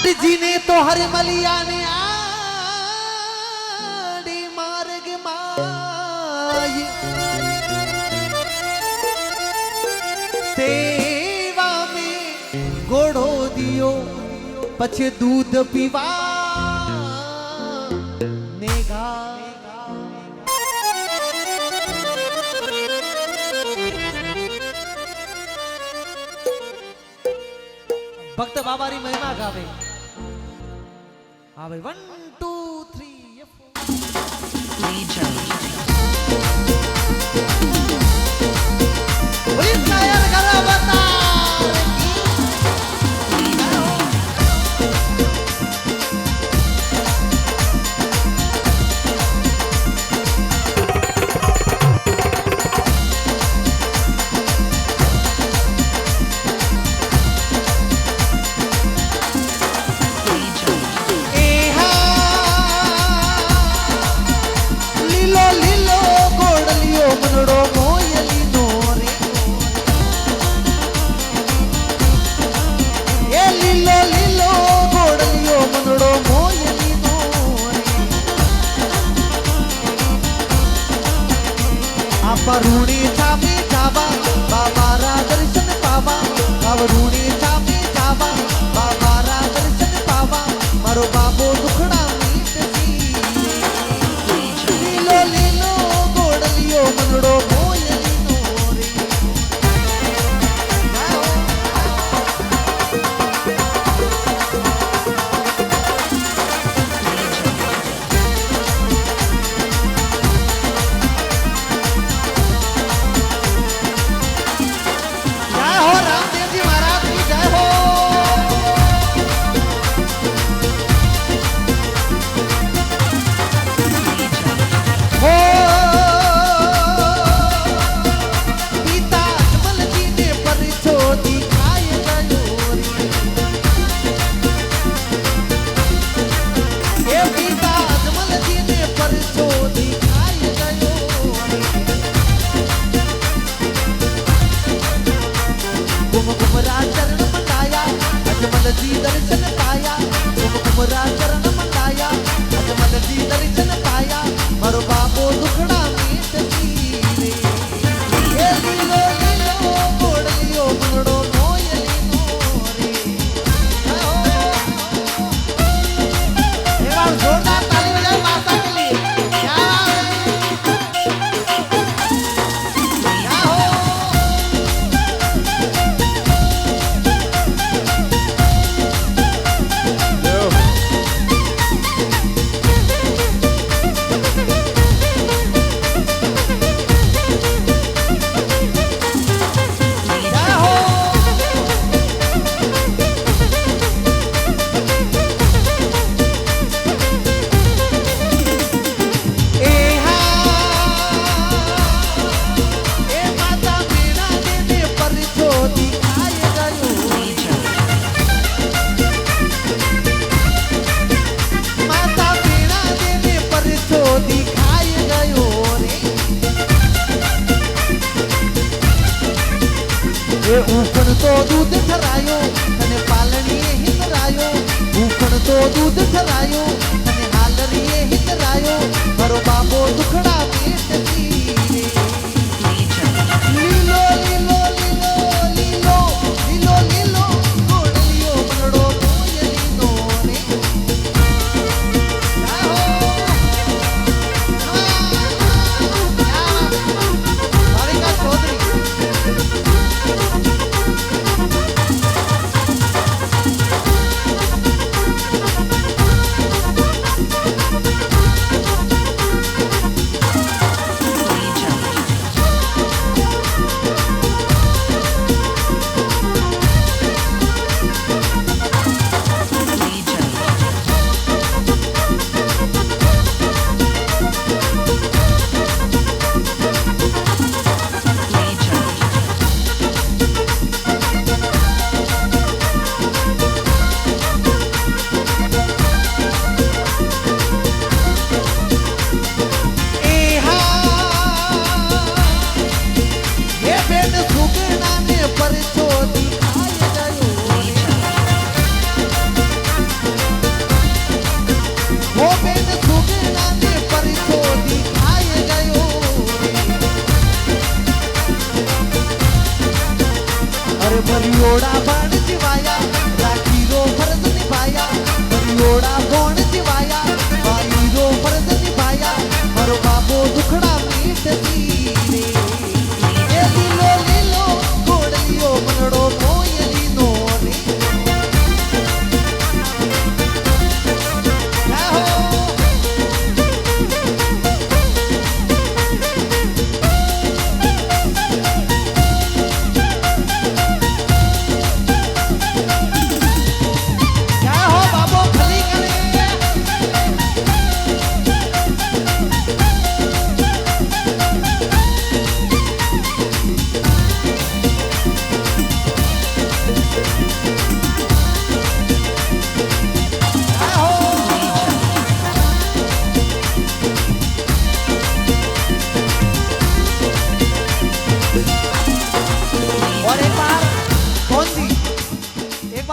अटजी ने तो हर मलिया ने आड़ी मार्ग माई सेवा में घोड़ो दियो पछे दूध पीवा नेगा भक्त बाबारी महिमा गावे आवे 1 2 3 4 पुलिस नायर करा बता रूणी छापी जावा बाबारा दर्शन पावा रूणी छापी जावा बाबारा दर्शन पावा मारो बाबो दुखड़ा मीट लीलो लीलो गोड़लियो मनड़ो मोयली नोरी दर्शन पाया कुमरा चरण मंगाया अजमल जी दर्शन पाया मारो बाबो दुखड़ा मीट रे ये लीलो लीलो गोड़लियो मनड़ो मोयली नोरे एक बार जोरदार ताली बजाओ माता के लिए क्या ऊखण तो दूध ठरायो तने पालणीए हितरायो ऊखण तो दूध ठरायो तने हालरीए हितरायो मारो बाबो दुखड़ा मीट रे लीलो लीलो लीलो लीलो लीलो लीलो गोड़लियो मनड़ो मोयली नोरे भाविका चौधरी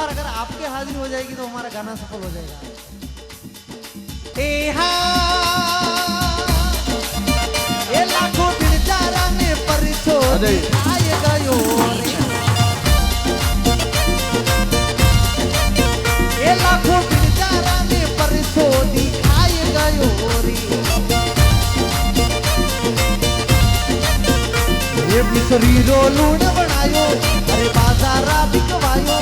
बार अगर आपके हाजिरी हो जाएगी तो हमारा गाना सफल हो जाएगा। ए ए लाखों बिचारा ने परिचोदी आए गयो रे, ए लाखों बिचारा ने परिचोदी आए गयो रे। ये शरीरो लूण बनायो अरे बाजारा बिकवायो,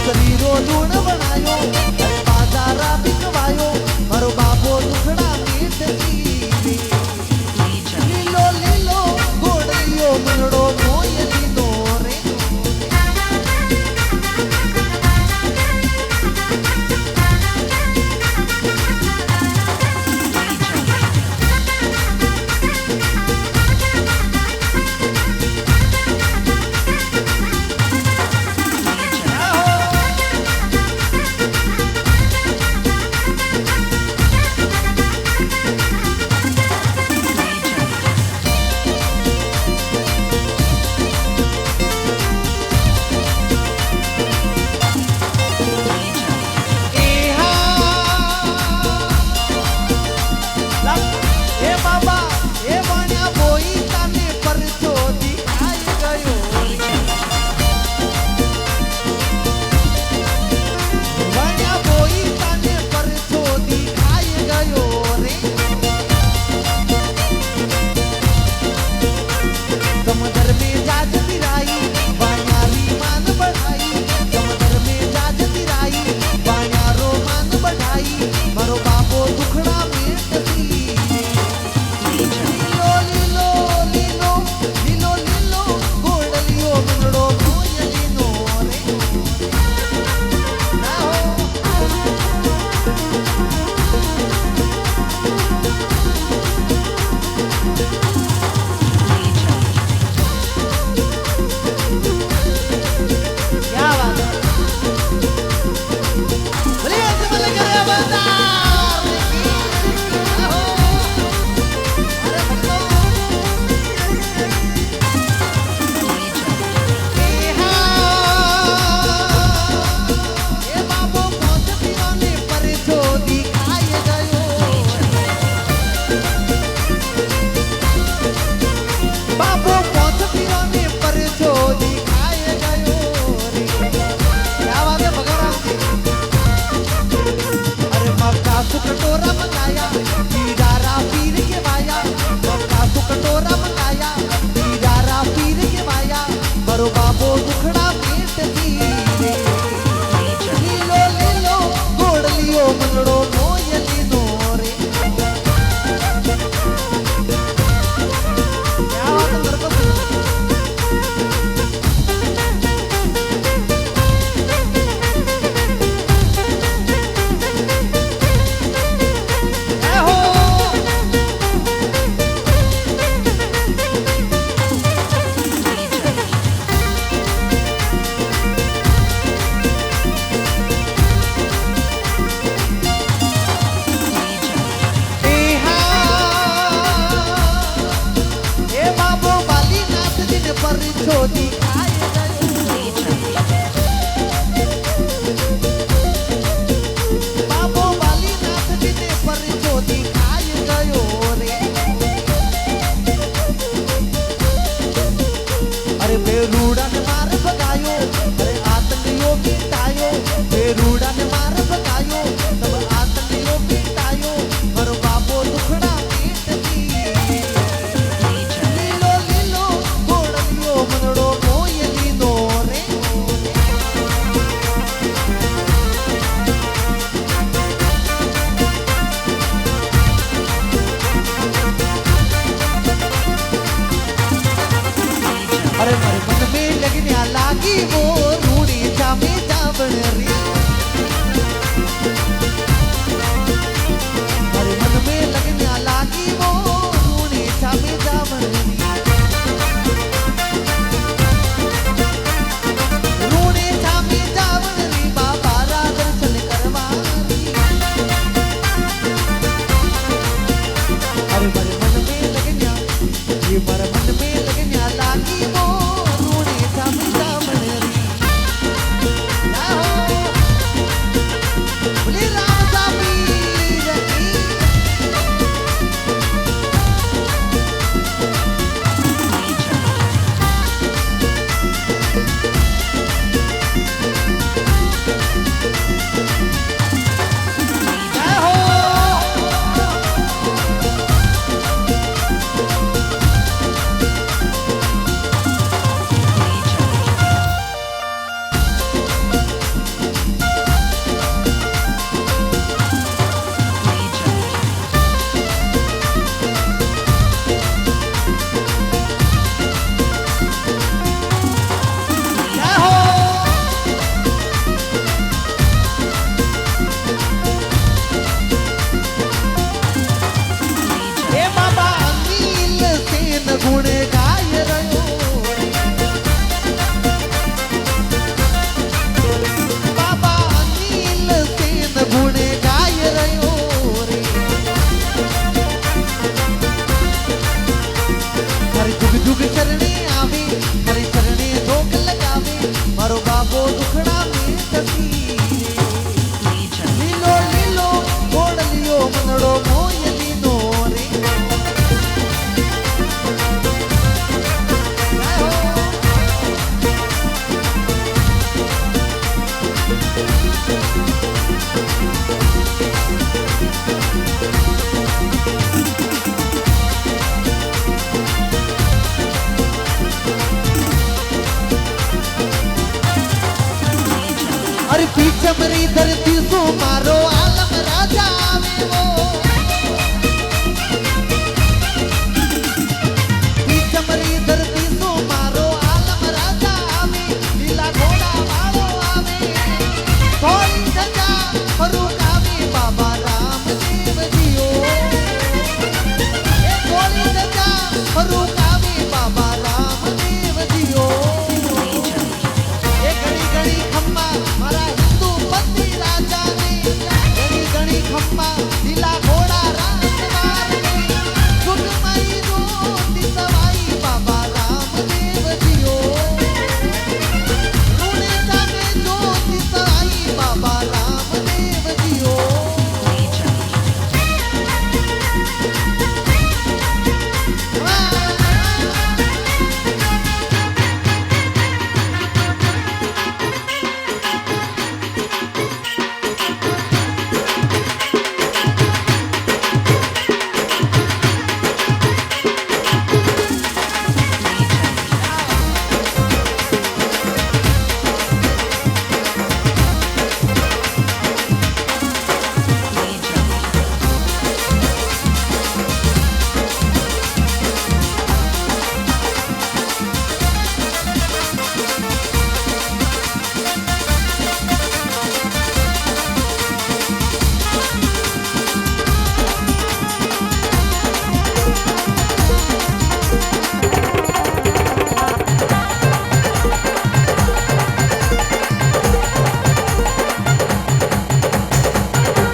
शरीरो लूण बनायो अरे बाजारा बिकवायो, मारो बाबो दुखड़ा मीठ सी लीलो लीलो गोड़ियो मनड़ो मोय लीनो रे। પીછમરી ધરતી શું મારો આલમ રાજા આવ્યો પીછમરી ધરતી શું મારો આલમ રાજા આવે લીલા ઘોડા વાળો આવે થોડી સજા ફરૂક આવે બાબા રામદેવજીઓ એ થોડી સજા ફરૂક આવે બાબા રામદેવજીઓ એ ઘણી ઘણી ખમ્મા મારા હિન્દુ પતિ રાજાને ઘણી ઘણી ખમ્મા લીલા ઘોડા રાજમાર્ગે સુખમયી જ્યોતિ સવાઈ બાબા રામદેવજીઓ રૂણે સામે જ્યોતિ સવાઈ બાબા રામદેવજીઓ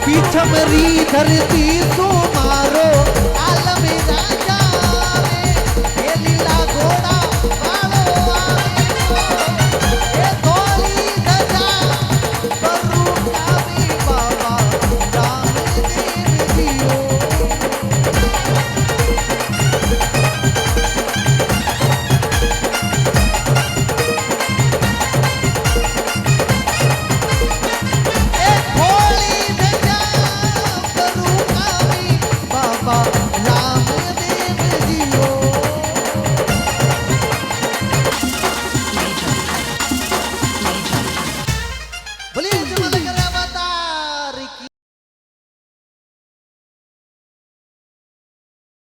પીછમરી ધરતી શું મારો આલમ રાજા આવે એ લીલા ઘોડા